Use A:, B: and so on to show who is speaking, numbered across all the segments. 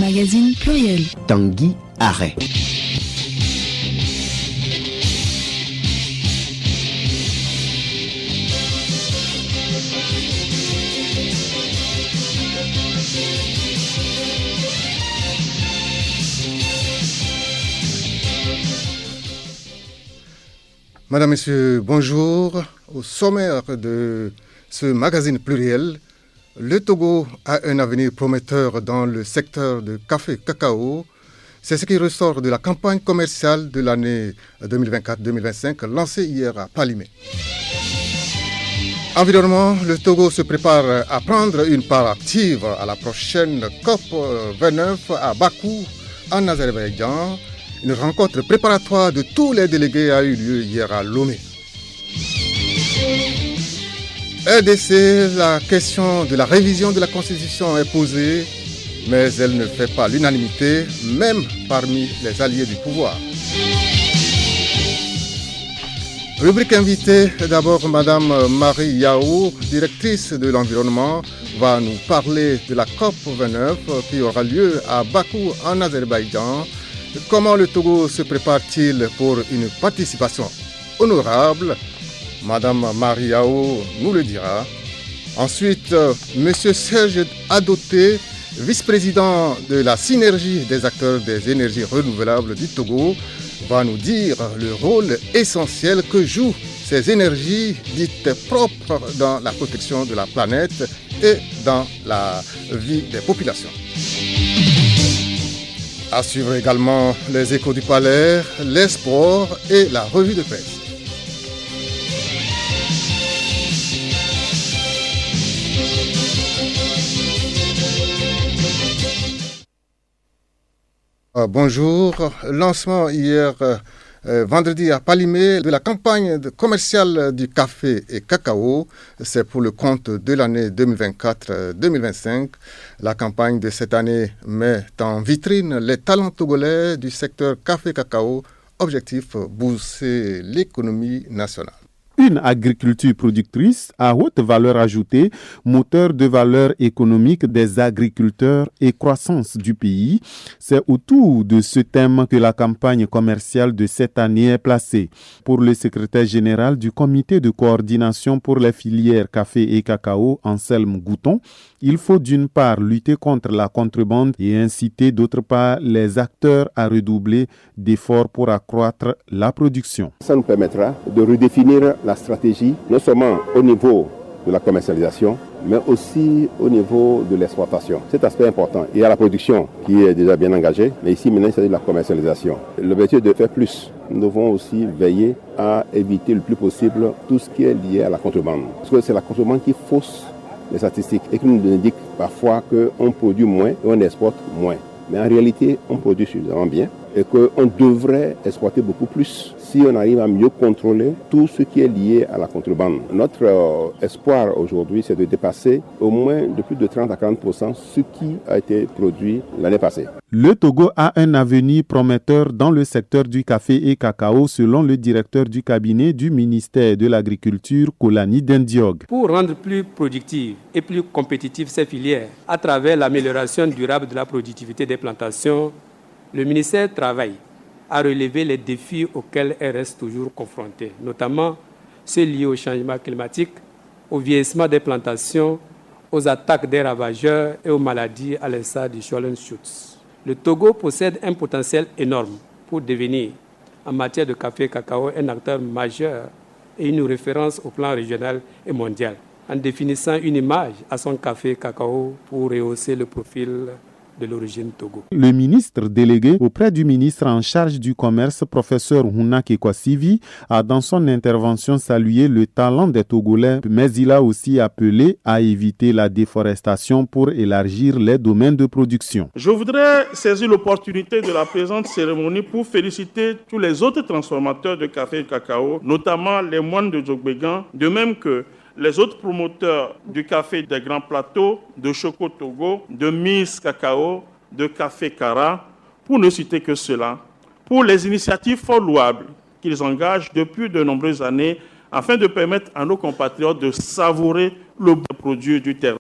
A: Magazine pluriel.
B: Tanguy Arrêt.
C: Madame, Messieurs, bonjour. Au sommaire de ce magazine pluriel, le Togo a un avenir prometteur dans le secteur de café-cacao. C'est ce qui ressort de la campagne commerciale de l'année 2024-2025 lancée hier à Palimé. Environnement, le Togo se prépare à prendre une part active à la prochaine COP29 à Bakou, en Azerbaïdjan. Une rencontre préparatoire de tous les délégués a eu lieu hier à Lomé. RDC, la question de la révision de la Constitution est posée, mais elle ne fait pas l'unanimité, même parmi les alliés du pouvoir. Rubrique invitée, d'abord Madame Marie Yao, directrice de l'environnement, va nous parler de la COP29 qui aura lieu à Bakou en Azerbaïdjan. Comment le Togo se prépare-t-il pour une participation honorable? Madame Mariao nous le dira. Ensuite, Monsieur Serge Adoté, vice-président de la synergie des acteurs des énergies renouvelables du Togo, va nous dire le rôle essentiel que jouent ces énergies dites propres dans la protection de la planète et dans la vie des populations. À suivre également les échos du palais, les sports et la revue de presse. Bonjour, lancement hier vendredi à Palimé de la campagne commerciale du café et cacao. C'est pour le compte de l'année 2024-2025. La campagne de cette année met en vitrine les talents togolais du secteur café-cacao. Objectif, booster l'économie nationale.
D: Une agriculture productrice à haute valeur ajoutée, moteur de valeur économique des agriculteurs et croissance du pays. C'est autour de ce thème que la campagne commerciale de cette année est placée. Pour le secrétaire général du comité de coordination pour les filières café et cacao, Anselme Gouton, il faut d'une part lutter contre la contrebande et inciter d'autre part les acteurs à redoubler d'efforts pour accroître la production.
E: Ça nous permettra de redéfinir la stratégie, non seulement au niveau de la commercialisation, mais aussi au niveau de l'exploitation. Cet aspect important. Il y a la production qui est déjà bien engagée, mais ici maintenant il s'agit de la commercialisation. L'objectif est de faire plus. Nous devons aussi veiller à éviter le plus possible tout ce qui est lié à la contrebande. Parce que c'est la contrebande qui fausse les statistiques et qui nous indique parfois qu'on produit moins et on exporte moins. Mais en réalité, on produit suffisamment bien et qu'on devrait exploiter beaucoup plus si on arrive à mieux contrôler tout ce qui est lié à la contrebande. Notre espoir aujourd'hui, c'est de dépasser au moins de plus de 30 à 40% ce qui a été produit l'année passée.
D: Le Togo a un avenir prometteur dans le secteur du café et cacao selon le directeur du cabinet du ministère de l'Agriculture, Kolani Dendiog.
F: Pour rendre plus productives et plus compétitives ces filières à travers l'amélioration durable de la productivité des plantations, le ministère travaille à relever les défis auxquels elles restent toujours confrontées, notamment ceux liés au changement climatique, au vieillissement des plantations, aux attaques des ravageurs et aux maladies à l'instar du Schollenschutz. Le Togo possède un potentiel énorme pour devenir, en matière de café et cacao, un acteur majeur et une référence au plan régional et mondial, en définissant une image à son café et cacao pour rehausser le profil de l'origine Togo.
D: Le ministre délégué auprès du ministre en charge du commerce, professeur Huna Kekwasivi, a dans son intervention salué le talent des Togolais, mais il a aussi appelé à éviter la déforestation pour élargir les domaines de production.
G: Je voudrais saisir l'opportunité de la présente cérémonie pour féliciter tous les autres transformateurs de café et cacao, notamment les moines de Djokbegan, de même que les autres promoteurs du café des Grands Plateaux, de Choco Togo, de Miss Cacao, de Café Cara, pour ne citer que cela, pour les initiatives fort louables qu'ils engagent depuis de nombreuses années afin de permettre à nos compatriotes de savourer le produit du terroir,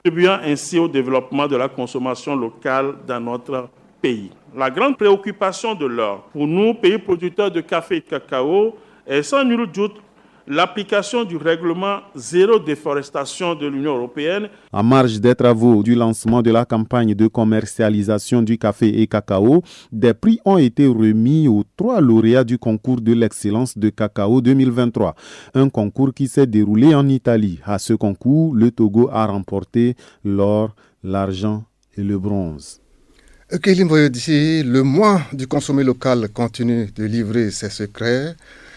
G: contribuant ainsi au développement de la consommation locale dans notre pays. La grande préoccupation de l'heure pour nous, pays producteurs de café et de cacao, est sans nul doute l'application du règlement zéro déforestation de l'Union européenne.
D: En marge des travaux du lancement de la campagne de commercialisation du café et cacao, des prix ont été remis aux 3 lauréats du concours de l'excellence de cacao 2023. Un concours qui s'est déroulé en Italie. À ce concours, le Togo a remporté l'or, l'argent et le bronze.
C: Kélim Voyodici, le mois du consommé local continue de livrer ses secrets.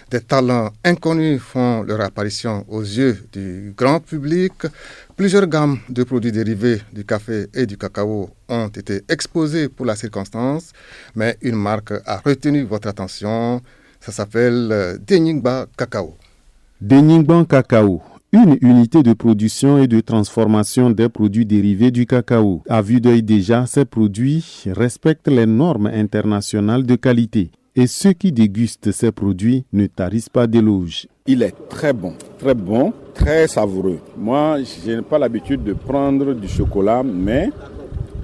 C: Des talents inconnus font leur apparition aux yeux du grand public. Plusieurs gammes de produits dérivés du café et du cacao ont été exposées pour la circonstance, mais une marque a retenu votre attention. Ça s'appelle Denyingba Cacao.
D: Denyingba Cacao, une unité de production et de transformation des produits dérivés du cacao. À vue d'œil déjà, ces produits respectent les normes internationales de qualité. Et ceux qui dégustent ces produits ne tarissent pas d'éloges.
A: Il est très bon, très savoureux. Moi, je n'ai pas l'habitude de prendre du chocolat, mais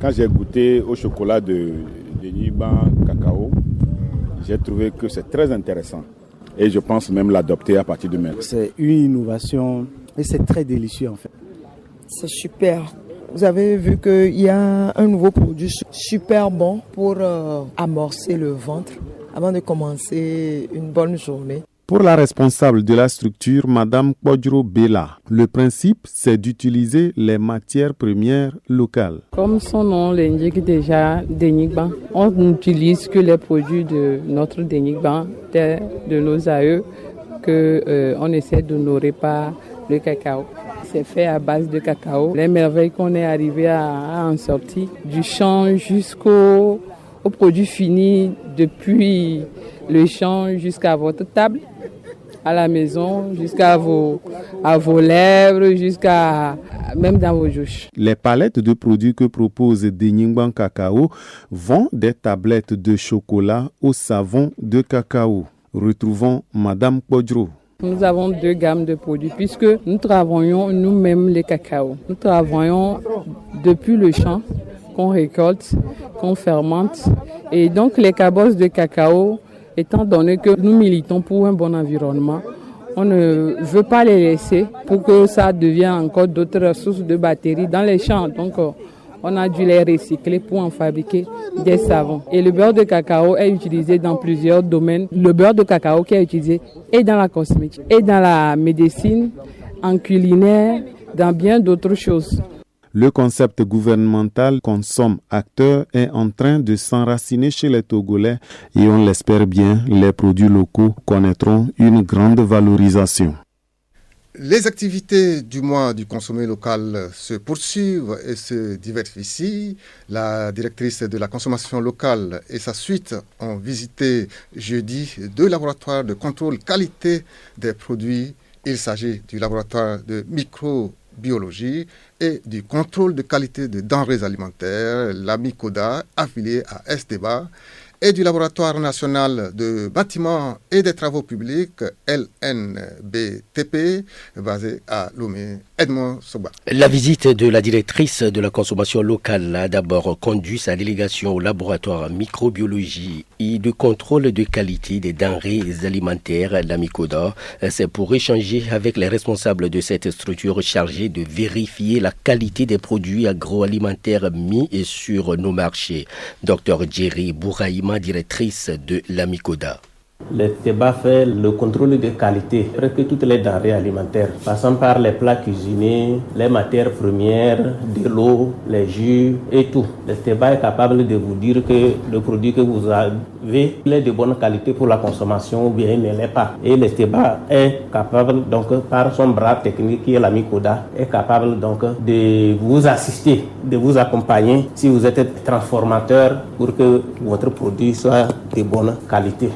A: quand j'ai goûté au chocolat de Denyingba Cacao, j'ai trouvé que c'est très intéressant. Et je pense même l'adopter à partir de maintenant.
B: C'est une innovation et c'est très délicieux en fait.
H: C'est super. Vous avez vu qu'il y a un nouveau produit super bon pour amorcer le ventre avant de commencer une bonne journée.
D: Pour la responsable de la structure, Madame Kodjro Bella, le principe, c'est d'utiliser les matières premières locales.
I: Comme son nom l'indique déjà, Denyingba, on n'utilise que les produits de notre Denyingba, de nos aïeux, qu'on essaie d'honorer par le cacao. C'est fait à base de cacao. Les merveilles qu'on est arrivé à en sortir, du champ jusqu'au produit fini, depuis le champ jusqu'à votre table, à la maison, jusqu'à vos lèvres, jusqu'à même dans vos joues.
D: Les palettes de produits que propose Denyingba Cacao vont des tablettes de chocolat au savon de cacao. Retrouvons Madame Kodjro.
I: Nous avons 2 gammes de produits puisque nous travaillons nous-mêmes les cacao. Nous travaillons depuis le champ qu'on récolte, qu'on fermente. Et donc les cabosses de cacao, étant donné que nous militons pour un bon environnement, on ne veut pas les laisser pour que ça devienne encore d'autres sources de bactéries dans les champs. Donc on a dû les recycler pour en fabriquer des savons. Et le beurre de cacao est utilisé dans plusieurs domaines. Le beurre de cacao qui est utilisé est dans la cosmétique, et dans la médecine, en culinaire, dans bien d'autres choses.
D: Le concept gouvernemental consomme-acteur est en train de s'enraciner chez les Togolais et on l'espère bien, les produits locaux connaîtront une grande valorisation.
C: Les activités du mois du consommé local se poursuivent et se diversifient. La directrice de la consommation locale et sa suite ont visité jeudi 2 laboratoires de contrôle qualité des produits. Il s'agit du laboratoire de microbiologie et du contrôle de qualité de denrées alimentaires, la MICODA, affiliée à Esteba, et du laboratoire national de bâtiments et des travaux publics, LNBTP, basé à Lomé. Edmond Soba.
J: La visite de la directrice de la consommation locale a d'abord conduit sa délégation au laboratoire microbiologie et de contrôle de qualité des denrées alimentaires, la MICODA. C'est pour échanger avec les responsables de cette structure chargée de vérifier la qualité des produits agroalimentaires mis sur nos marchés. Dr Jerry Bouraïma, directrice de la MICODA.
K: Le TEBA fait le contrôle de qualité, presque toutes les denrées alimentaires, passant par les plats cuisinés, les matières premières, de l'eau, les jus et tout. Le TEBA est capable de vous dire que le produit que vous avez, il est de bonne qualité pour la consommation ou bien il ne l'est pas. Et le TEBA est capable, donc, par son bras technique qui est la MICODA, est capable donc de vous assister, de vous accompagner si vous êtes transformateur pour que votre produit soit de bonne qualité.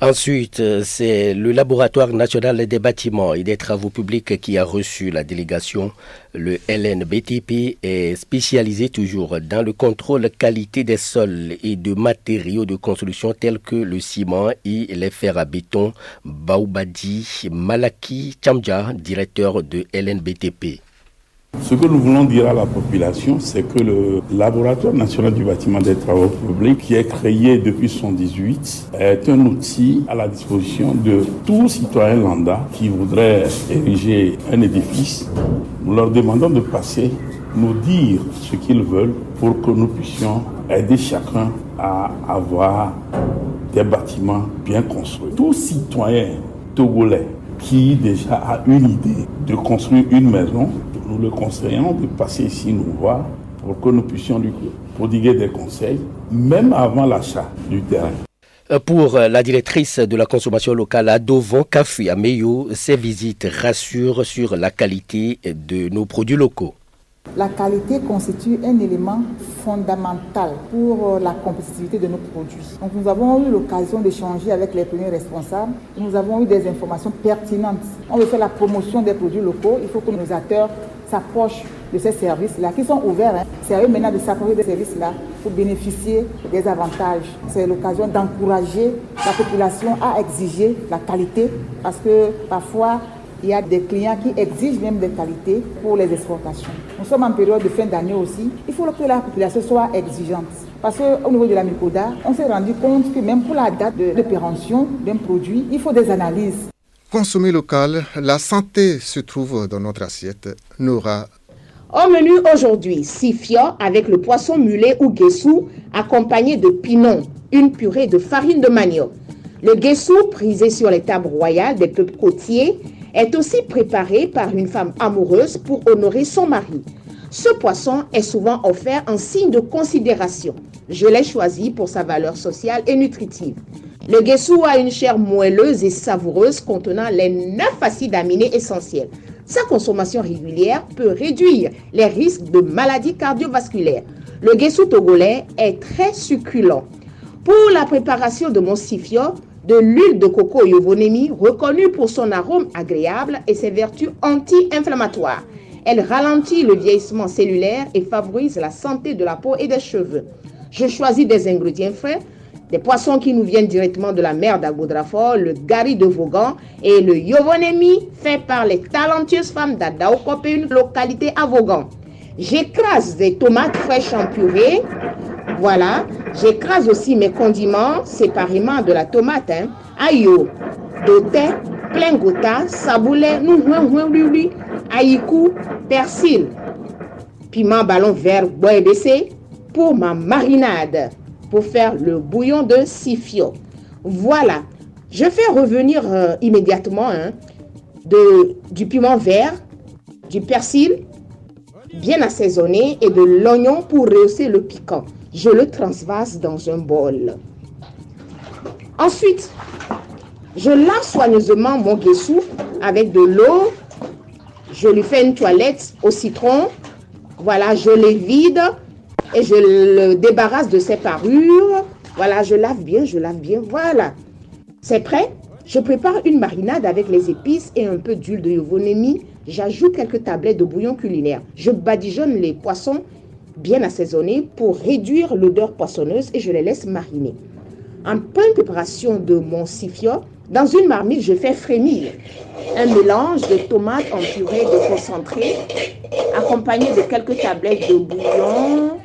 J: Ensuite, c'est le laboratoire national des bâtiments et des travaux publics qui a reçu la délégation. Le LNBTP est spécialisé toujours dans le contrôle qualité des sols et de matériaux de construction tels que le ciment et les fers à béton. Baoubadi Malaki Tchamdja, directeur de LNBTP.
L: Ce que nous voulons dire à la population, c'est que le Laboratoire national du bâtiment des travaux publics, qui est créé depuis 1978, est un outil à la disposition de tout citoyen lambda qui voudrait ériger un édifice. Nous leur demandons de passer, nous dire ce qu'ils veulent pour que nous puissions aider chacun à avoir des bâtiments bien construits. Tout citoyen togolais qui déjà a une idée de construire une maison, nous le conseillons de passer ici nous voir pour que nous puissions lui prodiguer des conseils, même avant l'achat du terrain.
J: Pour la directrice de la consommation locale à Dovon, Kafi Ameyo, ces visites rassurent sur la qualité de nos produits locaux.
M: La qualité constitue un élément fondamental pour la compétitivité de nos produits. Donc nous avons eu l'occasion d'échanger avec les premiers responsables. Nous avons eu des informations pertinentes. On veut faire la promotion des produits locaux. Il faut que nos acteurs s'approchent de ces services-là, qui sont ouverts. C'est à eux maintenant de s'approcher des services-là pour bénéficier des avantages. C'est l'occasion d'encourager la population à exiger la qualité, parce que parfois, il y a des clients qui exigent même des qualités pour les exportations. Nous sommes en période de fin d'année aussi. Il faut que la population soit exigeante. Parce qu'au niveau de la MICODA, on s'est rendu compte que même pour la date de péremption d'un produit, il faut des analyses.
C: Consommer local, la santé se trouve dans notre assiette. Nora.
N: Au menu aujourd'hui, sifia avec le poisson mulet ou guessou, accompagné de pinon, une purée de farine de manioc. Le guessou, prisé sur les tables royales des peuples côtiers, est aussi préparé par une femme amoureuse pour honorer son mari. Ce poisson est souvent offert en signe de considération. Je l'ai choisi pour sa valeur sociale et nutritive. Le guessou a une chair moelleuse et savoureuse contenant les 9 acides aminés essentiels. Sa consommation régulière peut réduire les risques de maladies cardiovasculaires. Le guessou togolais est très succulent. Pour la préparation de mon sifio, de l'huile de coco Yovonemi, reconnue pour son arôme agréable et ses vertus anti-inflammatoires. Elle ralentit le vieillissement cellulaire et favorise la santé de la peau et des cheveux. Je choisis des ingrédients frais, des poissons qui nous viennent directement de la mer d'Agbodrafort, le gari de Vaughan et le Yovonemi fait par les talentueuses femmes d'Adaokope, une localité à Vaughan. J'écrase des tomates fraîches en purée. Voilà, j'écrase aussi mes condiments séparément de la tomate. Ayo, doté, plein gota, saboulé, aïkou, persil, piment ballon vert, bois et baissé pour ma marinade, pour faire le bouillon de sifio. Voilà, je fais revenir immédiatement du piment vert, du persil bien assaisonné et de l'oignon pour rehausser le piquant. Je le transvase dans un bol. Ensuite, je lave soigneusement mon guessou avec de l'eau. Je lui fais une toilette au citron. Voilà, je le vide et je le débarrasse de ses parures. Voilà, je lave bien, voilà. C'est prêt. Je prépare une marinade avec les épices et un peu d'huile de Yovonemi. J'ajoute quelques tablettes de bouillon culinaire. Je badigeonne les poissons bien assaisonnés pour réduire l'odeur poissonneuse et je les laisse mariner. En pleine préparation de mon sifio, dans une marmite, je fais frémir un mélange de tomates en purée déconcentrée, accompagné de quelques tablettes de bouillon,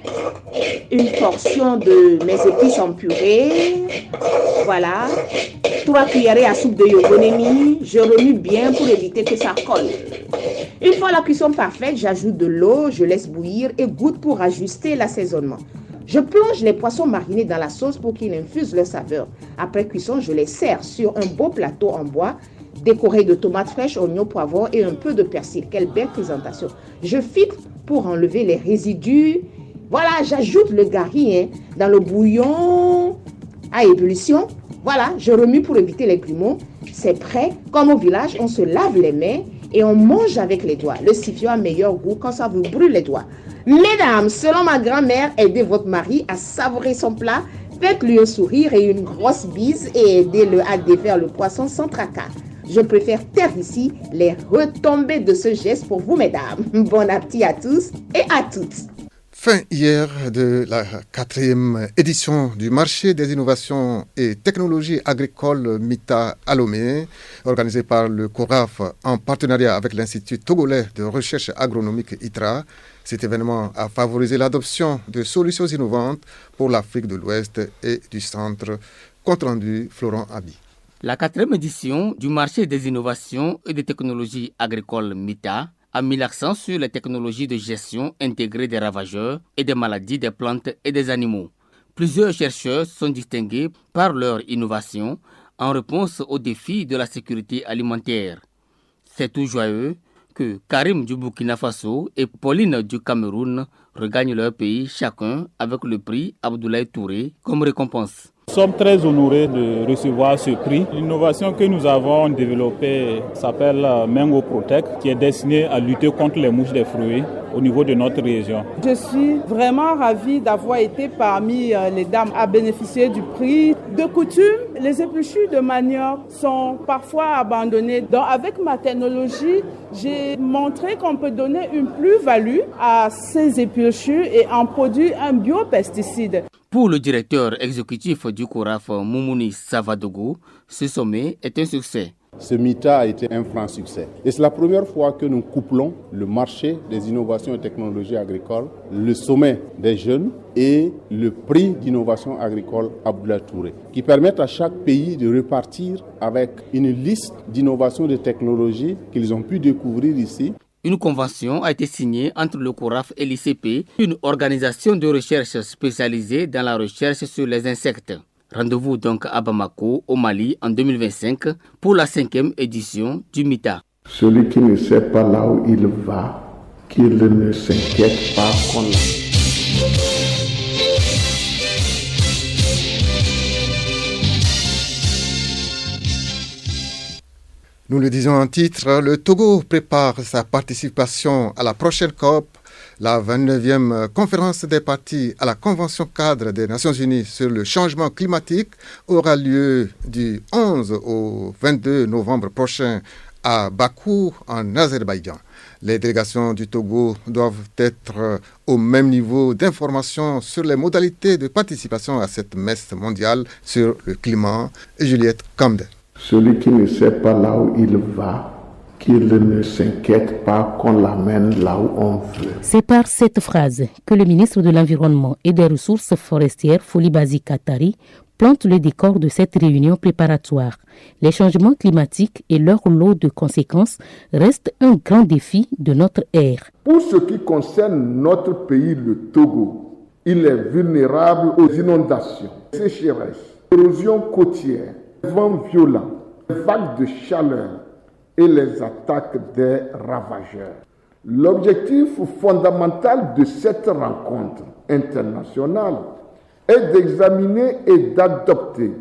N: une portion de mes épices en purée, voilà, 3 cuillerées à soupe de Yovonemi, je remue bien pour éviter que ça colle. Une fois la cuisson parfaite, j'ajoute de l'eau, je laisse bouillir et goûte pour ajuster l'assaisonnement. Je plonge les poissons marinés dans la sauce pour qu'ils infusent leur saveur. Après cuisson, je les sers sur un beau plateau en bois, décoré de tomates fraîches, oignons, poivrons et un peu de persil. Quelle belle présentation. Je filtre pour enlever les résidus. Voilà, j'ajoute le gari dans le bouillon à ébullition. Voilà, je remue pour éviter les grumeaux. C'est prêt. Comme au village, on se lave les mains et on mange avec les doigts. Le sifio a meilleur goût quand ça vous brûle les doigts. Mesdames, selon ma grand-mère, aidez votre mari à savourer son plat. Faites-lui un sourire et une grosse bise et aidez-le à défaire le poisson sans tracas. Je préfère taire ici les retombées de ce geste pour vous, mesdames. Bon appétit à tous et à toutes.
C: Fin hier de la 4e édition du marché des innovations et technologies agricoles MITA à Lomé, organisé par le CORAF en partenariat avec l'Institut togolais de recherche agronomique ITRA. Cet événement a favorisé l'adoption de solutions innovantes pour l'Afrique de l'Ouest et du Centre. Compte rendu, Florent Abi.
O: La 4e édition du marché des innovations et des technologies agricoles MITA a mis l'accent sur les technologies de gestion intégrée des ravageurs et des maladies des plantes et des animaux. Plusieurs chercheurs sont distingués par leur innovation en réponse aux défis de la sécurité alimentaire. C'est tout joyeux que Karim du Burkina Faso et Pauline du Cameroun regagnent leur pays chacun avec le prix Abdoulaye Touré comme récompense.
P: Nous sommes très honorés de recevoir ce prix. L'innovation que nous avons développée s'appelle Mango Protect, qui est destinée à lutter contre les mouches des fruits au niveau de notre région.
Q: Je suis vraiment ravie d'avoir été parmi les dames à bénéficier du prix. De coutume, les épluchures de manioc sont parfois abandonnées. Donc avec ma technologie, j'ai montré qu'on peut donner une plus-value à ces épluchures et en produire un biopesticide.
O: Pour le directeur exécutif du CORAF, Moumouni Savadougou, ce sommet est un succès.
R: Ce MITA a été un franc succès. Et c'est la première fois que nous couplons le marché des innovations et technologies agricoles, le sommet des jeunes et le prix d'innovation agricole Abdoulaye Touré, qui permettent à chaque pays de repartir avec une liste d'innovations et de technologies qu'ils ont pu découvrir ici.
O: Une convention a été signée entre le CORAF et l'ICP, une organisation de recherche spécialisée dans la recherche sur les insectes. Rendez-vous donc à Bamako, au Mali, en 2025, pour la 5e édition du MITA.
S: Celui qui ne sait pas là où il va, qu'il ne s'inquiète pas qu'on l'a.
C: Nous le disons en titre, le Togo prépare sa participation à la prochaine COP, la 29e conférence des parties à la Convention cadre des Nations Unies sur le changement climatique aura lieu du 11 au 22 novembre prochain à Bakou, en Azerbaïdjan. Les délégations du Togo doivent être au même niveau d'information sur les modalités de participation à cette messe mondiale sur le climat. Juliette Camden.
S: Celui qui ne sait pas là où il va, qu'il ne s'inquiète pas qu'on l'amène là où on veut.
T: C'est par cette phrase que le ministre de l'Environnement et des Ressources forestières, Folibazi Katari, plante le décor de cette réunion préparatoire. Les changements climatiques et leur lot de conséquences restent un grand défi de notre ère.
S: Pour ce qui concerne notre pays, le Togo, il est vulnérable aux inondations, sécheresses, érosion côtière, vents violents, vagues de chaleur et les attaques des ravageurs. L'objectif fondamental de cette rencontre internationale est d'examiner et d'adopter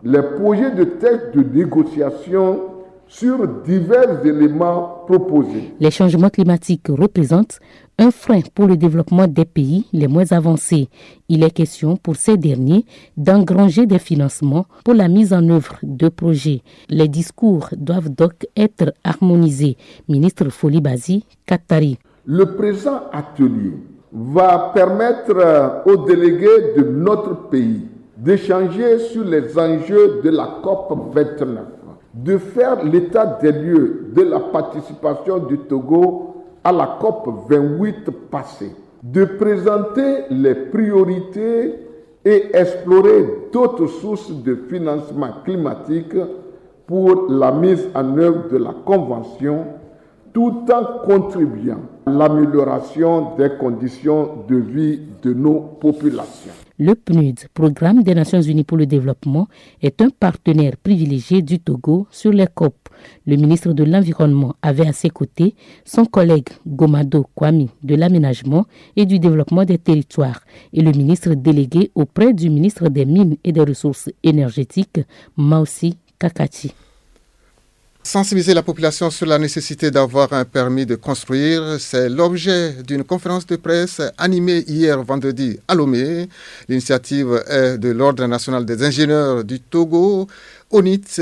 S: les projets de texte de négociation sur divers éléments proposés.
T: Les changements climatiques représentent un frein pour le développement des pays les moins avancés. Il est question pour ces derniers d'engranger des financements pour la mise en œuvre de projets. Les discours doivent donc être harmonisés. Ministre Folibazi Katari.
S: Le présent atelier va permettre aux délégués de notre pays d'échanger sur les enjeux de la COP 29, de faire l'état des lieux de la participation du Togo à la COP 28 passée, de présenter les priorités et explorer d'autres sources de financement climatique pour la mise en œuvre de la Convention, tout en contribuant à l'amélioration des conditions de vie de nos populations.
T: Le PNUD, Programme des Nations Unies pour le Développement, est un partenaire privilégié du Togo sur les COP. Le ministre de l'Environnement avait à ses côtés son collègue Gomado Kwame de l'Aménagement et du Développement des Territoires et le ministre délégué auprès du ministre des Mines et des Ressources énergétiques, Maussi Kakati.
C: Sensibiliser la population sur la nécessité d'avoir un permis de construire, c'est l'objet d'une conférence de presse animée hier vendredi à Lomé. L'initiative est de l'Ordre national des ingénieurs du Togo, ONIT,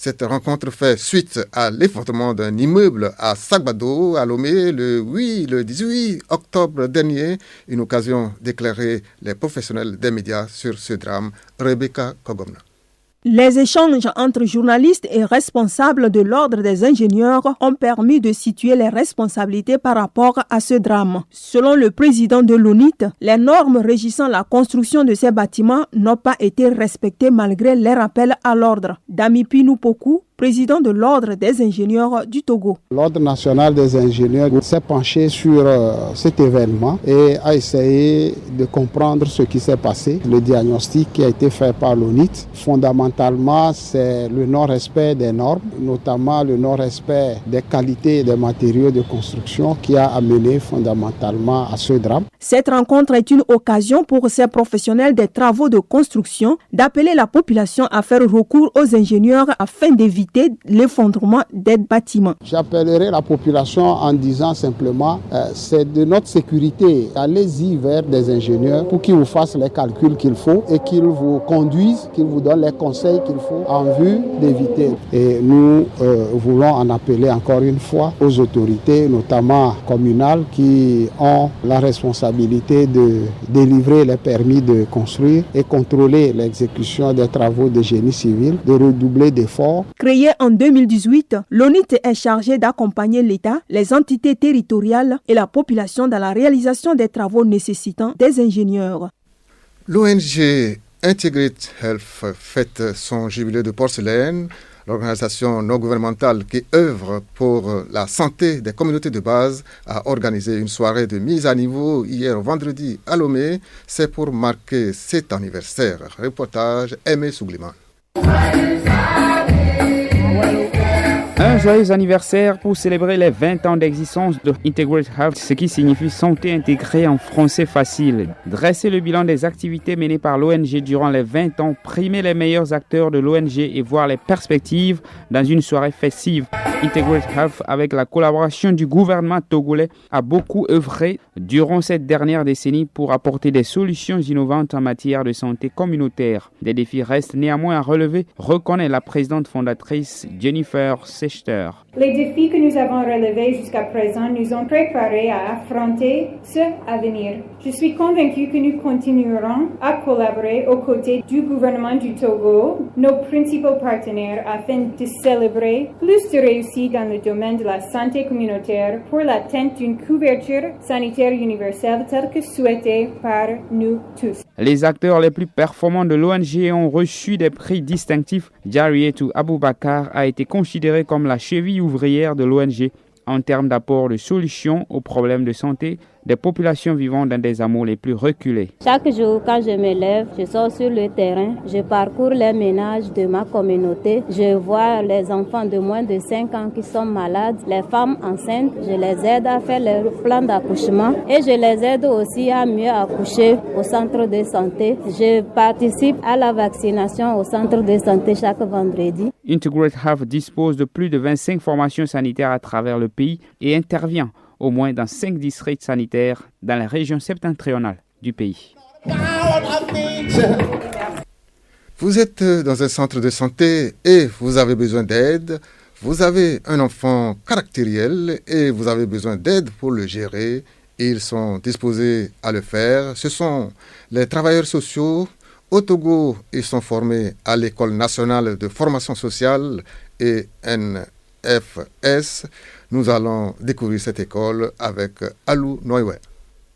C: Cette rencontre fait suite à l'effondrement d'un immeuble à Sagbado, à Lomé, le 18 octobre dernier. Une occasion d'éclairer les professionnels des médias sur ce drame. Rebecca Kogomna.
U: Les échanges entre journalistes et responsables de l'ordre des ingénieurs ont permis de situer les responsabilités par rapport à ce drame. Selon le président de l'ONIT, les normes régissant la construction de ces bâtiments n'ont pas été respectées malgré les rappels à l'ordre. Dami Pinou-Pokou, président de l'Ordre des ingénieurs du Togo.
B: L'Ordre national des ingénieurs s'est penché sur cet événement et a essayé de comprendre ce qui s'est passé. Le diagnostic qui a été fait par l'ONIT, fondamentalement, c'est le non-respect des normes, notamment le non-respect des qualités des matériaux de construction qui a amené fondamentalement à ce drame.
U: Cette rencontre est une occasion pour ces professionnels des travaux de construction d'appeler la population à faire recours aux ingénieurs afin d'éviter l'effondrement des bâtiments.
B: J'appellerai la population en disant simplement c'est de notre sécurité. Allez-y vers des ingénieurs pour qu'ils vous fassent les calculs qu'il faut et qu'ils vous conduisent, qu'ils vous donnent les conseils qu'il faut en vue d'éviter. Et nous voulons en appeler encore une fois aux autorités, notamment communales, qui ont la responsabilité de délivrer les permis de construire et contrôler l'exécution des travaux de génie civil, de redoubler d'efforts.
U: Créé en 2018, l'ONIT est chargé d'accompagner l'État, les entités territoriales et la population dans la réalisation des travaux nécessitant des ingénieurs.
C: L'ONG Integrate Health fête son jubilé de porcelaine. L'organisation non gouvernementale qui œuvre pour la santé des communautés de base a organisé une soirée de mise à niveau hier vendredi à Lomé. C'est pour marquer cet anniversaire. Reportage Aimé Sougliman.
V: Un joyeux anniversaire pour célébrer les 20 ans d'existence de Integrate Health, ce qui signifie santé intégrée en français facile. Dresser le bilan des activités menées par l'ONG durant les 20 ans, primer les meilleurs acteurs de l'ONG et voir les perspectives dans une soirée festive. Integrate Health, avec la collaboration du gouvernement togolais, a beaucoup œuvré durant cette dernière décennie pour apporter des solutions innovantes en matière de santé communautaire. Des défis restent néanmoins à relever, reconnaît la présidente fondatrice Jennifer Sechter.
W: Les défis que nous avons relevés jusqu'à présent nous ont préparés à affronter ce avenir. Je suis convaincue que nous continuerons à collaborer aux côtés du gouvernement du Togo, nos principaux partenaires, afin de célébrer plus de réussite dans le domaine de la santé communautaire pour l'atteinte d'une couverture sanitaire universelle telle que souhaitée par nous tous.
V: Les acteurs les plus performants de l'ONG ont reçu des prix distinctifs. Jarietou Aboubakar a été considéré comme la cheville ouvrière de l'ONG en termes d'apport de solutions aux problèmes de santé des populations vivant dans des hameaux les plus reculés.
X: Chaque jour, quand je me lève, je sors sur le terrain, je parcours les ménages de ma communauté, je vois les enfants de moins de 5 ans qui sont malades, les femmes enceintes, je les aide à faire leur plan d'accouchement et je les aide aussi à mieux accoucher au centre de santé. Je participe à la vaccination au centre de santé chaque vendredi.
V: Integrate Health dispose de plus de 25 formations sanitaires à travers le pays et intervient au moins dans 5 districts sanitaires dans la région septentrionale du pays.
C: Vous êtes dans un centre de santé et vous avez besoin d'aide. Vous avez un enfant caractériel et vous avez besoin d'aide pour le gérer. Ils sont disposés à le faire. Ce sont les travailleurs sociaux. Au Togo, ils sont formés à l'École nationale de formation sociale et NFS. Nous allons découvrir cette école avec Alou Noywe.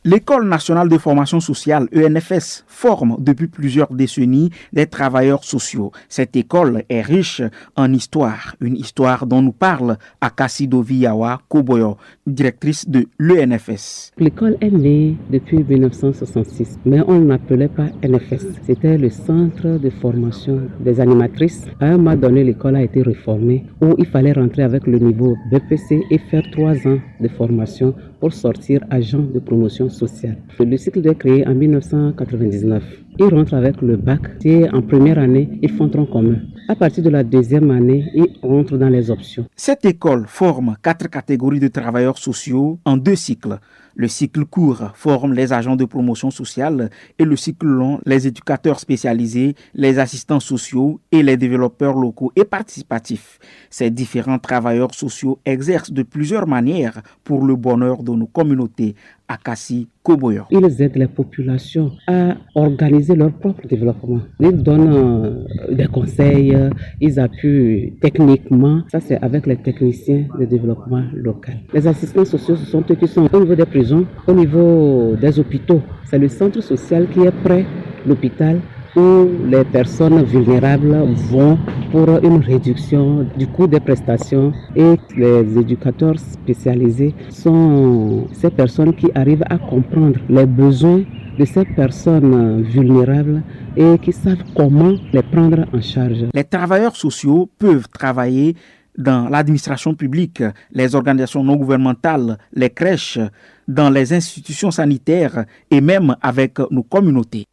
Y: L'École nationale de formation sociale, ENFS, forme depuis plusieurs décennies des travailleurs sociaux. Cette école est riche en histoire, une histoire dont nous parle Akasi Doviyawa Koboyo, directrice de l'ENFS.
Z: L'école est née depuis 1966, mais on ne l'appelait pas NFS. C'était le centre de formation des animatrices. À un moment donné, l'école a été réformée où il fallait rentrer avec le niveau BPC et faire 3 ans de formation pour sortir agent de promotion sociale. Le cycle est créé en 1999. ils rentrent avec le bac. Si en première année, ils font tronc commun. À partir de la deuxième année, ils rentrent dans les options.
Y: Cette école forme 4 catégories de travailleurs sociaux en 2 cycles. Le cycle court forme les agents de promotion sociale et le cycle long, les éducateurs spécialisés, les assistants sociaux et les développeurs locaux et participatifs. Ces différents travailleurs sociaux exercent de plusieurs manières pour le bonheur de nos communautés. Akassi Koboyor.
Z: Ils aident les populations à organiser leur propre développement. Ils donnent des conseils, ils appuient techniquement. Ça, c'est avec les techniciens de développement local. Les assistants sociaux, ce sont eux qui sont au niveau des prisons, au niveau des hôpitaux. C'est le centre social qui est près de l'hôpital où les personnes vulnérables vont pour une réduction du coût des prestations, et les éducateurs spécialisés sont ces personnes qui arrivent à comprendre les besoins de ces personnes vulnérables et qui savent comment les prendre en charge.
Y: Les travailleurs sociaux peuvent travailler dans l'administration publique, les organisations non gouvernementales, les crèches, dans les institutions sanitaires et même avec nos communautés.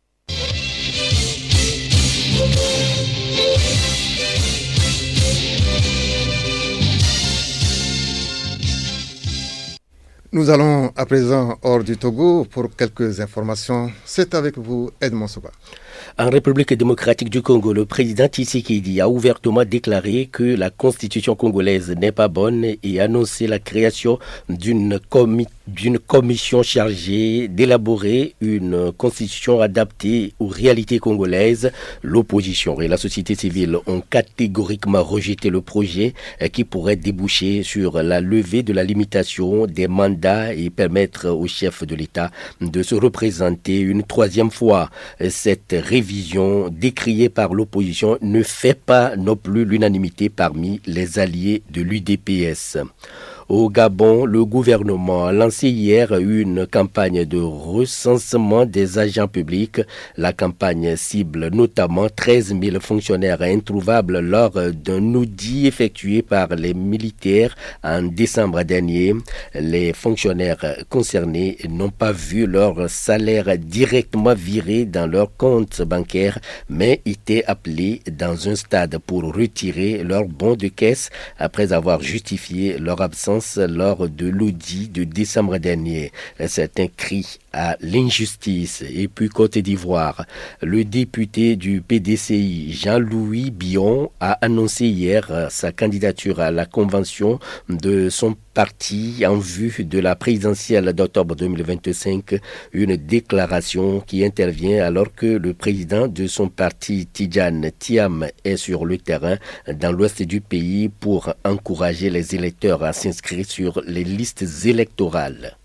C: Nous allons à présent hors du Togo pour quelques informations. C'est avec vous, Edmond Soba.
J: En République démocratique du Congo, le président Tshisekedi a ouvertement déclaré que la constitution congolaise n'est pas bonne et annoncé la création d'une commission chargée d'élaborer une constitution adaptée aux réalités congolaises. L'opposition et la société civile ont catégoriquement rejeté le projet qui pourrait déboucher sur la levée de la limitation des mandats et permettre au chef de l'État de se représenter une troisième fois. Cette révision décriée par l'opposition ne fait pas non plus l'unanimité parmi les alliés de l'UDPS. Au Gabon, le gouvernement a lancé hier une campagne de recensement des agents publics. La campagne cible notamment 13 000 fonctionnaires introuvables lors d'un audit effectué par les militaires en décembre dernier. Les fonctionnaires concernés n'ont pas vu leur salaire directement viré dans leur compte bancaire, mais étaient appelés dans un stade pour retirer leur bon de caisse après avoir justifié leur absence lors de l'audit de décembre dernier. Certains crient à l'injustice. Et puis Côte d'Ivoire, le député du PDCI Jean-Louis Bion a annoncé hier sa candidature à la convention de son parti en vue de la présidentielle d'octobre 2025, une déclaration qui intervient alors que le président de son parti Tidjane Thiam est sur le terrain dans l'ouest du pays pour encourager les électeurs à s'inscrire sur les listes électorales.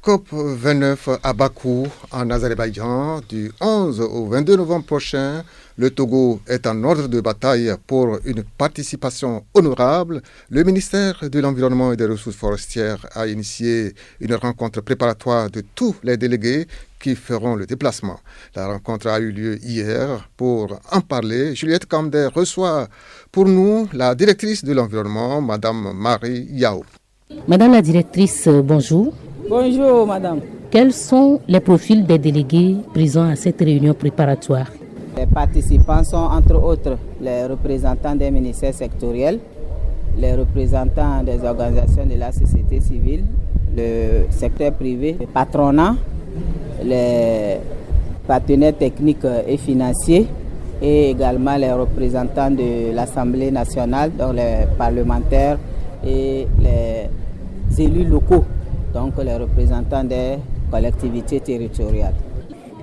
C: COP29 à Bakou, en Azerbaïdjan, du 11 au 22 novembre prochain. Le Togo est en ordre de bataille pour une participation honorable. Le ministère de l'Environnement et des Ressources forestières a initié une rencontre préparatoire de tous les délégués qui feront le déplacement. La rencontre a eu lieu hier. Pour en parler, Juliette Kamder reçoit pour nous la directrice de l'environnement, Madame Marie Yao.
T: Madame la directrice, bonjour.
A: Bonjour, madame.
T: Quels sont les profils des délégués présents à cette réunion préparatoire?
A: Les participants sont entre autres les représentants des ministères sectoriels, les représentants des organisations de la société civile, le secteur privé, le patronat, les partenaires techniques et financiers et également les représentants de l'Assemblée nationale, donc les parlementaires et les élus locaux, donc les représentants des collectivités territoriales.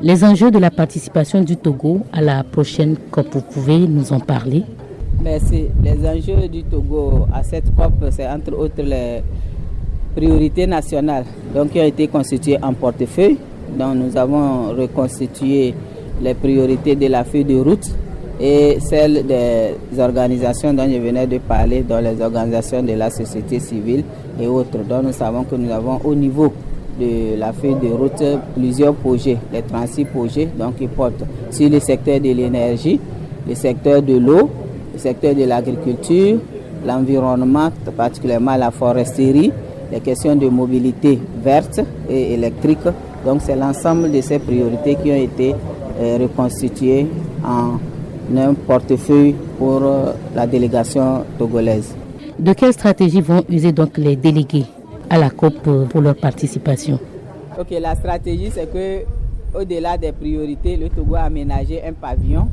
T: Les enjeux de la participation du Togo à la prochaine COP, vous pouvez nous en parler?
A: Merci. Les enjeux du Togo à cette COP, c'est entre autres les priorités nationales donc, qui ont été constituées en portefeuille. Donc nous avons reconstitué les priorités de la feuille de route et celles des organisations dont je venais de parler, dont les organisations de la société civile et autres. Donc nous savons que nous avons au niveau de la feuille de route plusieurs projets, les 36 projets donc, qui portent sur le secteur de l'énergie, le secteur de l'eau, le secteur de l'agriculture, l'environnement, particulièrement la foresterie, les questions de mobilité verte et électrique. Donc c'est l'ensemble de ces priorités qui ont été reconstitué en un portefeuille pour la délégation togolaise.
T: De quelle stratégie vont user donc les délégués à la COP pour leur participation?
A: Ok, la stratégie, c'est que au-delà des priorités, le Togo a aménagé un pavillon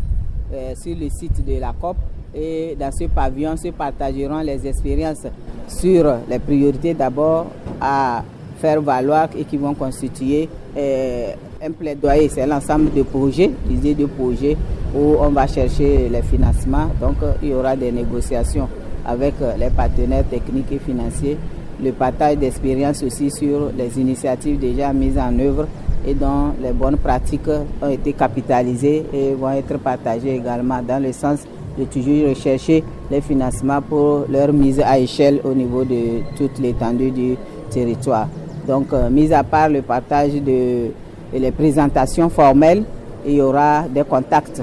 A: sur le site de la COP. Et dans ce pavillon se partageront les expériences sur les priorités d'abord à faire valoir et qui vont constituer un plaidoyer. C'est l'ensemble de projets, d'idées de projets où on va chercher les financements. Donc il y aura des négociations avec les partenaires techniques et financiers. Le partage d'expériences aussi sur les initiatives déjà mises en œuvre et dont les bonnes pratiques ont été capitalisées et vont être partagées également dans le sens de toujours rechercher les financements pour leur mise à échelle au niveau de toute l'étendue du territoire. Donc, mis à part le partage et les présentations formelles, il y aura des contacts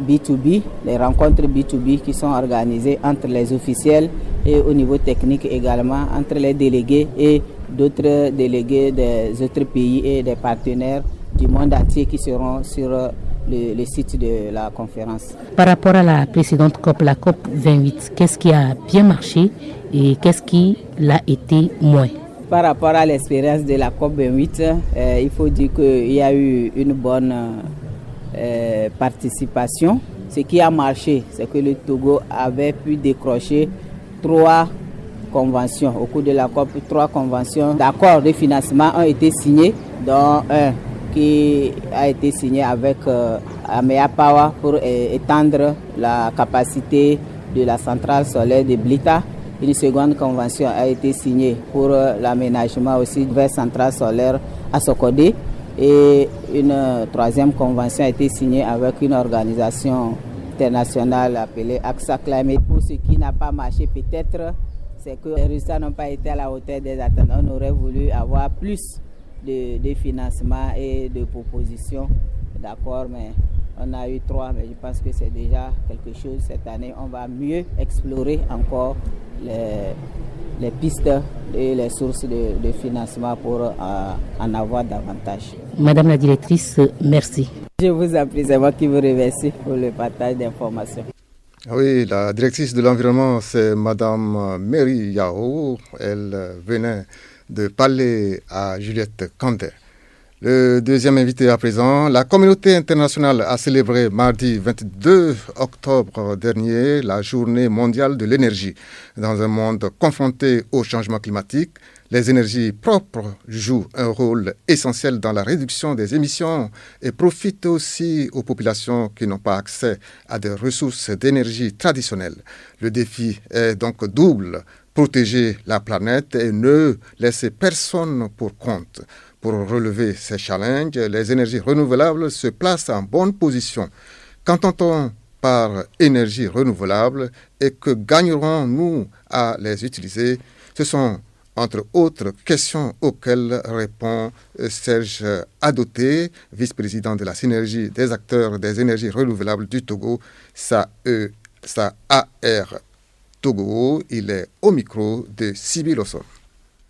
A: B2B, les rencontres B2B qui sont organisées entre les officiels et au niveau technique également, entre les délégués et d'autres délégués des autres pays et des partenaires du monde entier qui seront sur le site de la conférence.
T: Par rapport à la précédente COP, la COP 28, qu'est-ce qui a bien marché et qu'est-ce qui l'a été moins?
A: Par rapport à l'expérience de la COP 28, il faut dire qu'il y a eu une bonne participation. Ce qui a marché, c'est que le Togo avait pu décrocher 3 conventions. Au cours de la COP, 3 conventions d'accords de financement ont été signés, dont un qui a été signé avec Amea Power pour étendre la capacité de la centrale solaire de Blita. Une seconde convention a été signée pour l'aménagement aussi vers centrale solaire à Sokodé. Et une 3e convention a été signée avec une organisation internationale appelée AXA Climate. Pour ce qui n'a pas marché, peut-être, c'est que les résultats n'ont pas été à la hauteur des attentes. On aurait voulu avoir plus de financement et de propositions, d'accord, mais on a eu 3, mais je pense que c'est déjà quelque chose. Cette année, on va mieux explorer encore les pistes et les sources de financement pour en avoir davantage.
T: Madame la directrice, merci.
A: Je vous en prie, c'est moi qui vous remercie pour le partage d'informations.
C: Oui, la directrice de l'environnement, c'est Madame Mary Yao. Elle venait de parler à Juliette Kandé. Le deuxième invité à présent, la communauté internationale a célébré mardi 22 octobre dernier la journée mondiale de l'énergie. Dans un monde confronté au changement climatique, les énergies propres jouent un rôle essentiel dans la réduction des émissions et profitent aussi aux populations qui n'ont pas accès à des ressources d'énergie traditionnelles. Le défi est donc double: protéger la planète et ne laisser personne pour compte. Pour relever ces challenges, les énergies renouvelables se placent en bonne position. Qu'entend-on par énergie renouvelable et que gagnerons-nous à les utiliser? Ce sont entre autres questions auxquelles répond Serge Adoté, vice-président de la synergie des acteurs des énergies renouvelables du Togo, SAAR Togo. Il est au micro de Sibyl Osson.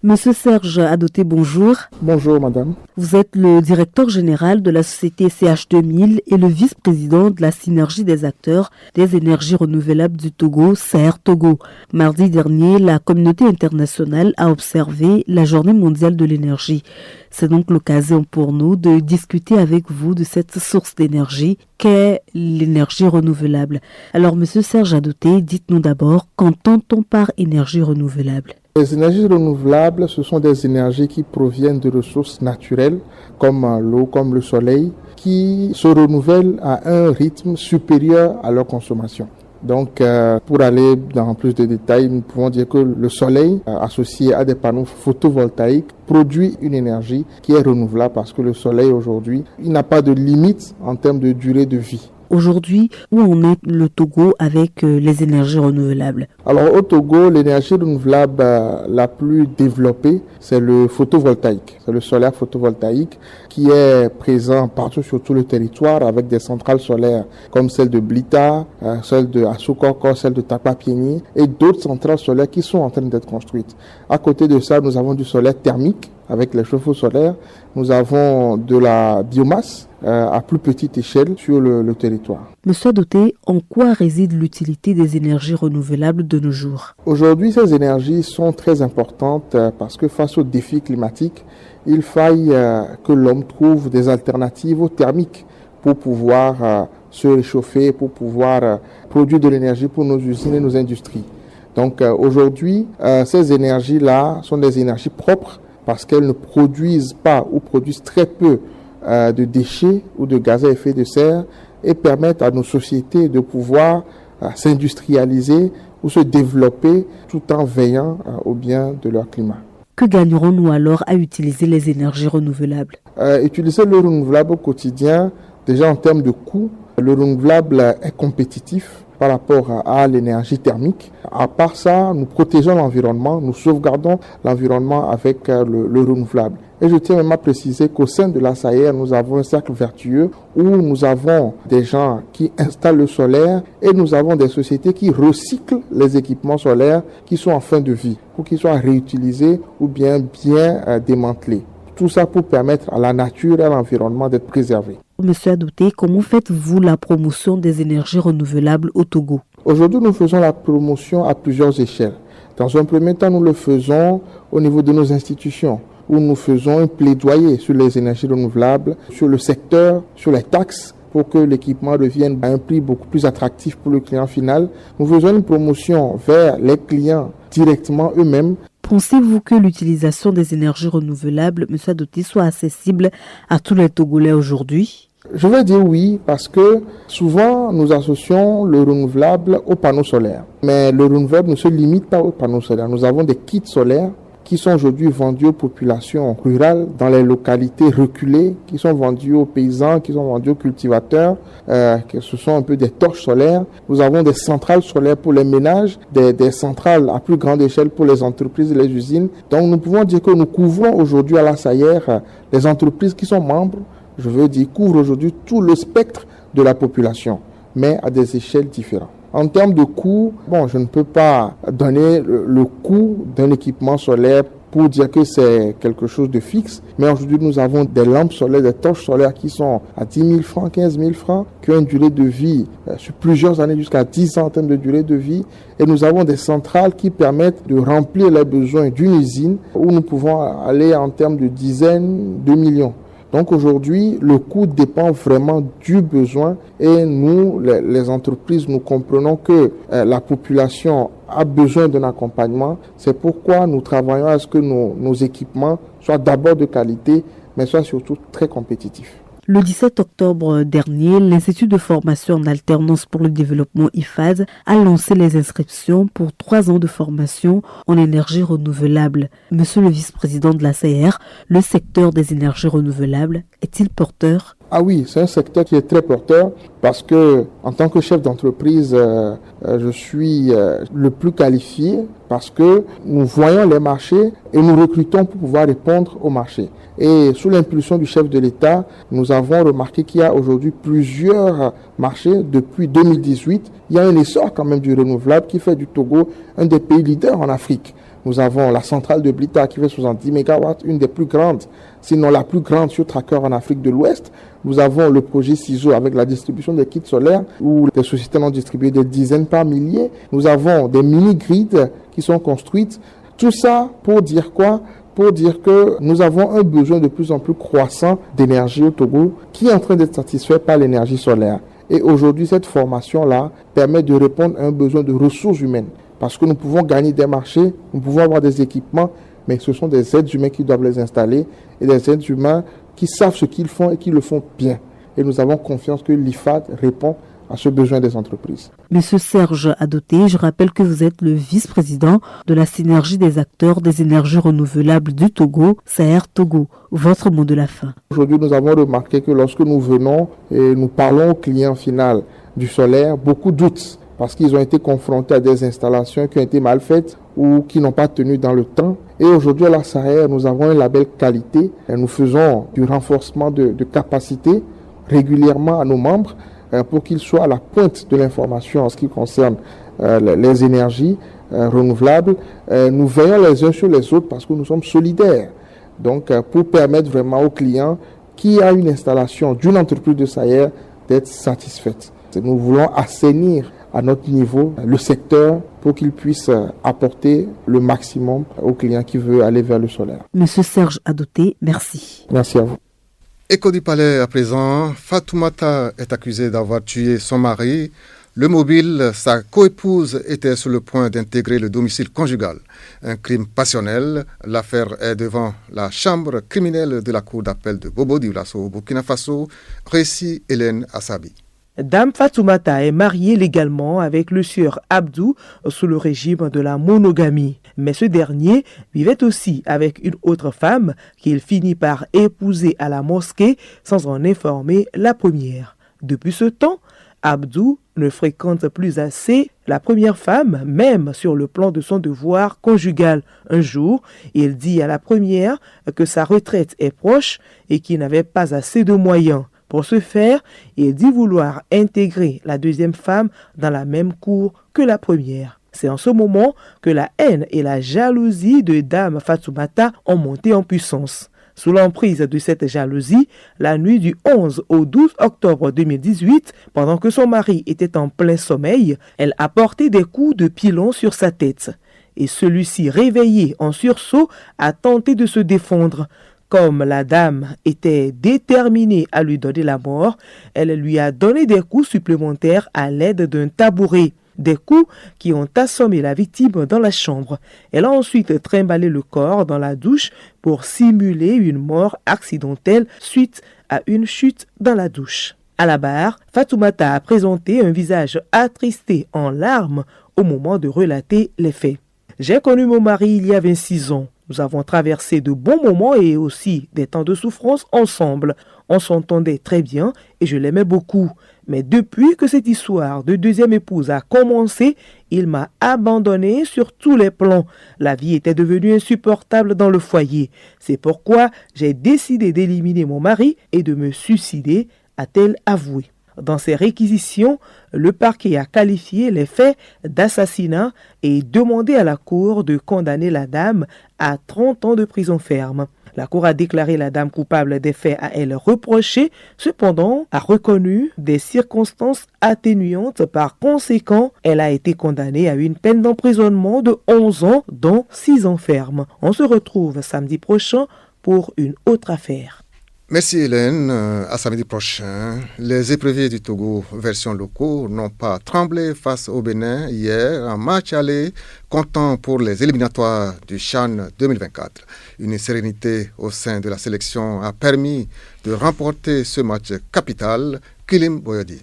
D: Monsieur Serge Adoté, bonjour.
B: Bonjour, madame.
D: Vous êtes le directeur général de la société CH2000 et le vice-président de la synergie des acteurs des énergies renouvelables du Togo, SAAR Togo. Mardi dernier, la communauté internationale a observé la Journée mondiale de l'énergie. C'est donc l'occasion pour nous de discuter avec vous de cette source d'énergie qu'est l'énergie renouvelable. Alors, monsieur Serge Adoté, dites-nous d'abord, qu'entend-on par énergie renouvelable ?
B: Les énergies renouvelables, ce sont des énergies qui proviennent de ressources naturelles, comme l'eau, comme le soleil, qui se renouvellent à un rythme supérieur à leur consommation. Donc, pour aller dans plus de détails, nous pouvons dire que le soleil, associé à des panneaux photovoltaïques, produit une énergie qui est renouvelable parce que le soleil, aujourd'hui, il n'a pas de limite en termes de durée de vie.
D: Aujourd'hui, où en est le Togo avec les énergies renouvelables?
B: Alors au Togo, l'énergie renouvelable la plus développée, c'est le photovoltaïque. C'est le solaire photovoltaïque qui est présent partout sur tout le territoire avec des centrales solaires comme celle de Blita, celle de Asukoko, celle de Tapapieni et d'autres centrales solaires qui sont en train d'être construites. À côté de ça, nous avons du solaire thermique avec les chauffe-eau solaires. Nous avons de la biomasse à plus petite échelle sur le territoire.
D: Monsieur Adoté, en quoi réside l'utilité des énergies renouvelables de nos jours?
B: Aujourd'hui, ces énergies sont très importantes parce que face aux défis climatiques, il faille que l'homme trouve des alternatives aux thermiques pour pouvoir se réchauffer, pour pouvoir produire de l'énergie pour nos usines et nos industries. Donc aujourd'hui, ces énergies-là sont des énergies propres parce qu'elles ne produisent pas ou produisent très peu de déchets ou de gaz à effet de serre et permettent à nos sociétés de pouvoir s'industrialiser ou se développer tout en veillant au bien de leur climat.
D: Que gagnerons-nous alors à utiliser les énergies renouvelables?
B: Utiliser le renouvelable au quotidien, déjà en termes de coût, le renouvelable est compétitif par rapport à l'énergie thermique. À part ça, nous protégeons l'environnement, nous sauvegardons l'environnement avec le renouvelable. Et je tiens même à préciser qu'au sein de la SAER, nous avons un cercle vertueux où nous avons des gens qui installent le solaire et nous avons des sociétés qui recyclent les équipements solaires qui sont en fin de vie pour qu'ils soient réutilisés ou bien démantelés. Tout ça pour permettre à la nature et à l'environnement d'être préservés.
D: Monsieur Adoté, comment faites-vous la promotion des énergies renouvelables au Togo?
B: Aujourd'hui, nous faisons la promotion à plusieurs échelles. Dans un premier temps, nous le faisons au niveau de nos institutions, où nous faisons un plaidoyer sur les énergies renouvelables, sur le secteur, sur les taxes, pour que l'équipement devienne à un prix beaucoup plus attractif pour le client final. Nous faisons une promotion vers les clients directement eux-mêmes.
D: Pensez-vous que l'utilisation des énergies renouvelables, M. Adoté, soit accessible à tous les Togolais aujourd'hui?
B: Je vais dire oui, parce que souvent nous associons le renouvelable aux panneaux solaires. Mais le renouvelable ne se limite pas aux panneaux solaires. Nous avons des kits solaires qui sont aujourd'hui vendus aux populations rurales dans les localités reculées, qui sont vendus aux paysans, qui sont vendus aux cultivateurs, ce sont un peu des torches solaires. Nous avons des centrales solaires pour les ménages, des centrales à plus grande échelle pour les entreprises et les usines. Donc nous pouvons dire que nous couvrons aujourd'hui à la SAER les entreprises qui sont membres, je veux dire, couvrent aujourd'hui tout le spectre de la population, mais à des échelles différentes. En termes de coût, je ne peux pas donner le coût d'un équipement solaire pour dire que c'est quelque chose de fixe. Mais aujourd'hui, nous avons des lampes solaires, des torches solaires qui sont à 10 000 francs, 15 000 francs, qui ont une durée de vie sur plusieurs années, jusqu'à 10 ans en termes de durée de vie. Et nous avons des centrales qui permettent de remplir les besoins d'une usine où nous pouvons aller en termes de dizaines de millions. Donc aujourd'hui, le coût dépend vraiment du besoin et nous, les entreprises, nous comprenons que la population a besoin d'un accompagnement. C'est pourquoi nous travaillons à ce que nos équipements soient d'abord de qualité, mais soient surtout très compétitifs.
D: Le 17 octobre dernier, l'Institut de formation en alternance pour le développement IFAD a lancé les inscriptions pour 3 ans de formation en énergie renouvelable. Monsieur le vice-président de la SAER, le secteur des énergies renouvelables est-il porteur?
B: Ah oui, c'est un secteur qui est très porteur parce que en tant que chef d'entreprise, je suis le plus qualifié parce que nous voyons les marchés et nous recrutons pour pouvoir répondre aux marchés. Et sous l'impulsion du chef de l'État, nous avons remarqué qu'il y a aujourd'hui plusieurs marchés. Depuis 2018, il y a un essor quand même du renouvelable qui fait du Togo un des pays leaders en Afrique. Nous avons la centrale de Blita qui fait 70 MW, une des plus grandes, sinon la plus grande sur tracker en Afrique de l'Ouest. Nous avons le projet CISO avec la distribution des kits solaires où les sociétés ont distribué des dizaines par milliers. Nous avons des mini-grids qui sont construites. Tout ça pour dire quoi? Pour dire que nous avons un besoin de plus en plus croissant d'énergie au Togo qui est en train d'être satisfait par l'énergie solaire. Et aujourd'hui, cette formation-là permet de répondre à un besoin de ressources humaines. Parce que nous pouvons gagner des marchés, nous pouvons avoir des équipements, mais ce sont des êtres humains qui doivent les installer et des êtres humains qui savent ce qu'ils font et qui le font bien. Et nous avons confiance que l'IFAD répond à ce besoin des entreprises.
D: Monsieur Serge Adoté, je rappelle que vous êtes le vice-président de la synergie des acteurs des énergies renouvelables du Togo, SAER Togo. Votre mot de la fin.
B: Aujourd'hui, nous avons remarqué que lorsque nous venons et nous parlons au client final du solaire, beaucoup doutent parce qu'ils ont été confrontés à des installations qui ont été mal faites ou qui n'ont pas tenu dans le temps. Et aujourd'hui, à la SAER, nous avons un label qualité et nous faisons du renforcement de capacité régulièrement à nos membres pour qu'ils soient à la pointe de l'information en ce qui concerne les énergies renouvelables. Nous veillons les uns sur les autres parce que nous sommes solidaires
E: Donc, pour permettre vraiment aux clients qui a une installation d'une entreprise de Sayer d'être satisfaite. Nous voulons assainir à notre niveau le secteur pour qu'il puisse apporter le maximum aux clients qui veulent aller vers le solaire.
D: Monsieur Serge Adoté, merci.
E: Merci à vous.
C: Écho du Palais à présent, Fatoumata est accusée d'avoir tué son mari. Le mobile, sa coépouse, était sur le point d'intégrer le domicile conjugal. Un crime passionnel. L'affaire est devant la chambre criminelle de la cour d'appel de Bobo-Dioulasso au Burkina Faso. Récit Hélène Assabi.
F: Dame Fatoumata est mariée légalement avec le sieur Abdou sous le régime de la monogamie. Mais ce dernier vivait aussi avec une autre femme qu'il finit par épouser à la mosquée sans en informer la première. Depuis ce temps, Abdou ne fréquente plus assez la première femme, même sur le plan de son devoir conjugal. Un jour, il dit à la première que sa retraite est proche et qu'il n'avait pas assez de moyens. Pour ce faire, il dit vouloir intégrer la deuxième femme dans la même cour que la première. C'est en ce moment que la haine et la jalousie de Dame Fatoumata ont monté en puissance. Sous l'emprise de cette jalousie, la nuit du 11 au 12 octobre 2018, pendant que son mari était en plein sommeil, elle a porté des coups de pilon sur sa tête. Et celui-ci, réveillé en sursaut, a tenté de se défendre. Comme la dame était déterminée à lui donner la mort, elle lui a donné des coups supplémentaires à l'aide d'un tabouret. Des coups qui ont assommé la victime dans la chambre. Elle a ensuite trimballé le corps dans la douche pour simuler une mort accidentelle suite à une chute dans la douche. À la barre, Fatoumata a présenté un visage attristé en larmes au moment de relater les faits. J'ai connu mon mari il y a 26 ans. Nous avons traversé de bons moments et aussi des temps de souffrance ensemble. On s'entendait très bien et je l'aimais beaucoup. Mais depuis que cette histoire de deuxième épouse a commencé, il m'a abandonné sur tous les plans. La vie était devenue insupportable dans le foyer. C'est pourquoi j'ai décidé d'éliminer mon mari et de me suicider, a-t-elle avoué. Dans ses réquisitions, le parquet a qualifié les faits d'assassinat et demandé à la cour de condamner la dame à 30 ans de prison ferme. La cour a déclaré la dame coupable des faits à elle reprochés, cependant a reconnu des circonstances atténuantes. Par conséquent, elle a été condamnée à une peine d'emprisonnement de 11 ans, dont 6 ans ferme. On se retrouve samedi prochain pour une autre affaire.
C: Merci Hélène. À samedi prochain. Les éperviers du Togo, version locaux, n'ont pas tremblé face au Bénin hier en match aller, comptant pour les éliminatoires du CHAN 2024. Une sérénité au sein de la sélection a permis de remporter ce match capital. Kilim Boyadi.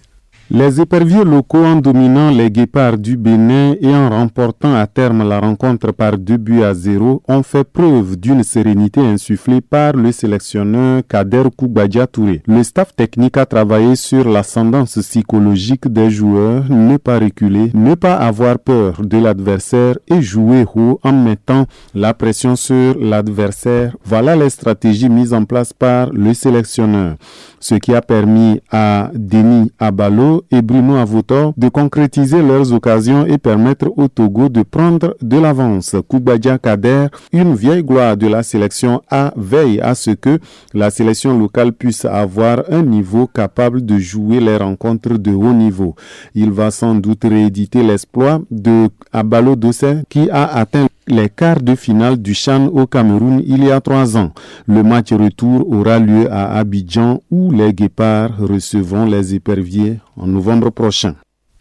G: Les éperviers locaux, en dominant les guépards du Bénin et en remportant à terme la rencontre par 2-0, ont fait preuve d'une sérénité insufflée par le sélectionneur Kader Koubadja Touré. Le staff technique a travaillé sur l'ascendance psychologique des joueurs, ne pas reculer, ne pas avoir peur de l'adversaire et jouer haut en mettant la pression sur l'adversaire. Voilà les stratégies mises en place par le sélectionneur. Ce qui a permis à Denis Abalo et Bruno Avotor de concrétiser leurs occasions et permettre au Togo de prendre de l'avance. Koubadja Kader, une vieille gloire de la sélection A, veille à ce que la sélection locale puisse avoir un niveau capable de jouer les rencontres de haut niveau. Il va sans doute rééditer l'exploit de Abalo Dossé qui a atteint les quarts de finale du CHAN au Cameroun il y a 3 ans. Le match retour aura lieu à Abidjan où les guépards recevront les éperviers en novembre prochain.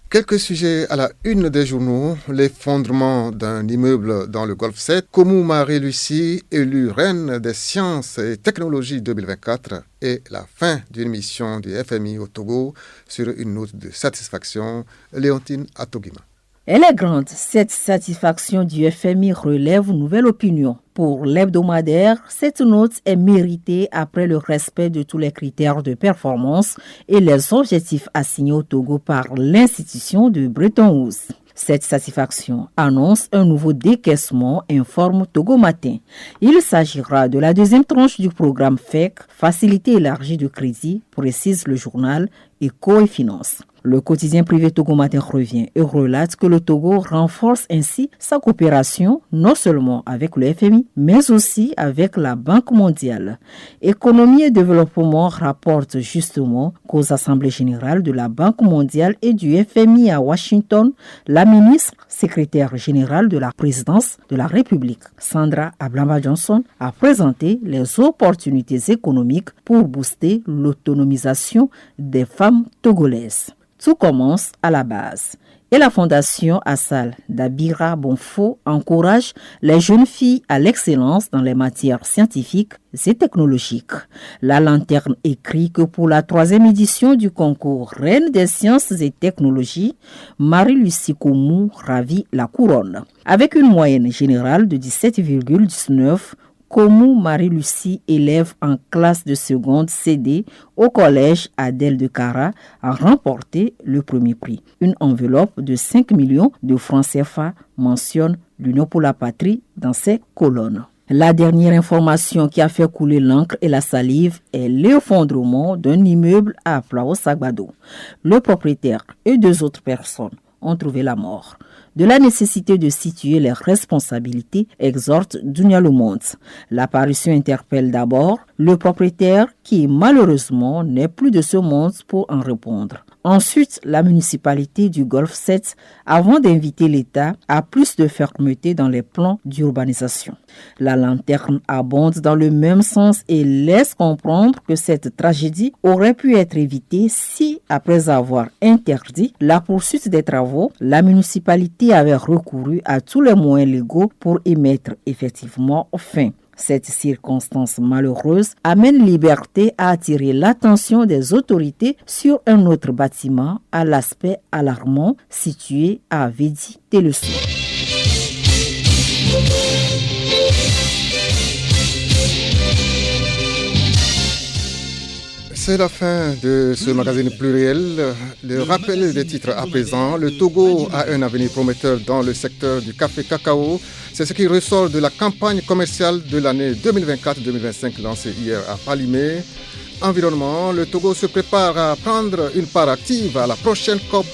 C: Quelques sujets à la une des journaux. L'effondrement d'un immeuble dans le Golfe 7. Komou Marie-Lucie, élue reine des sciences et technologies 2024. Et la fin d'une mission du FMI au Togo sur une note de satisfaction. Léontine Atogima.
H: Elle est grande. Cette satisfaction du FMI relève une nouvelle opinion. Pour l'hebdomadaire, cette note est méritée après le respect de tous les critères de performance et les objectifs assignés au Togo par l'institution de Bretton Woods. Cette satisfaction annonce un nouveau décaissement, informe Togo Matin. Il s'agira de la deuxième tranche du programme FEC, Facilité élargie de crédit, précise le journal Éco et Finance. Le quotidien privé Togo Matin revient et relate que le Togo renforce ainsi sa coopération non seulement avec le FMI, mais aussi avec la Banque mondiale. Économie et développement rapporte justement qu'aux assemblées générales de la Banque mondiale et du FMI à Washington, la ministre secrétaire générale de la présidence de la République, Sandra Ablamba Johnson, a présenté les opportunités économiques pour booster l'autonomisation des femmes togolaises. Tout commence à la base. Et la fondation Assal d'Abira Bonfo encourage les jeunes filles à l'excellence dans les matières scientifiques et technologiques. La Lanterne écrit que pour la 3e édition du concours Reine des sciences et technologies, Marie-Lucie Komou ravit la couronne. Avec une moyenne générale de 17,19, Komou Marie-Lucie, élève en classe de seconde CD au collège Adèle de Cara, a remporté le premier prix. Une enveloppe de 5 millions de francs CFA mentionne l'Union pour la patrie dans ses colonnes. La dernière information qui a fait couler l'encre et la salive est l'effondrement d'un immeuble à Plao-Sagbado. Le propriétaire et 2 autres personnes ont trouvé la mort. De la nécessité de situer les responsabilités, exhorte Dunia Le Monde. L'apparition interpelle d'abord le propriétaire qui malheureusement n'est plus de ce monde pour en répondre. Ensuite, la municipalité du Golfe 7, avant d'inviter l'État à plus de fermeté dans les plans d'urbanisation. La Lanterne abonde dans le même sens et laisse comprendre que cette tragédie aurait pu être évitée si, après avoir interdit la poursuite des travaux, la municipalité avait recouru à tous les moyens légaux pour y mettre effectivement fin. Cette circonstance malheureuse amène Liberté à attirer l'attention des autorités sur un autre bâtiment à l'aspect alarmant situé à Védi-Télesso.
C: C'est la fin de ce magazine pluriel. Le rappel des titres à présent. Le Togo a un avenir prometteur dans le secteur du café-cacao. C'est ce qui ressort de la campagne commerciale de l'année 2024-2025 lancée hier à Palimé. Environnement, le Togo se prépare à prendre une part active à la prochaine COP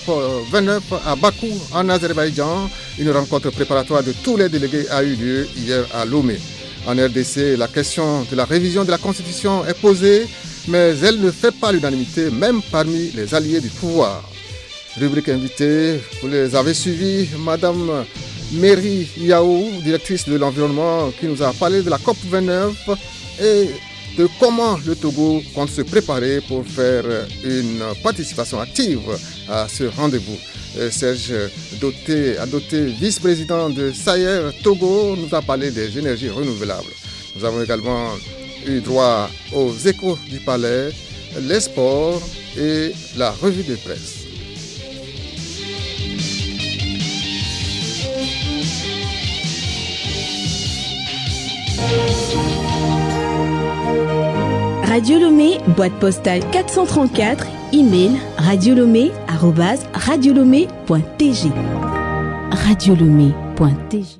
C: 29 à Bakou en Azerbaïdjan. Une rencontre préparatoire de tous les délégués a eu lieu hier à Lomé. En RDC, la question de la révision de la Constitution est posée, mais elle ne fait pas l'unanimité, même parmi les alliés du pouvoir. Rubrique invitée, vous les avez suivis, Madame Mary Yao, directrice de l'environnement, qui nous a parlé de la COP 29 et de comment le Togo compte se préparer pour faire une participation active à ce rendez-vous. Serge Adoté, vice-président de Sayer Togo, nous a parlé des énergies renouvelables. Nous avons également eu droit aux échos du palais, les sports et la revue de presse.
I: Radio Lomé, boîte postale 434, email radiolomé@radiolomé.tg. radiolomé.tg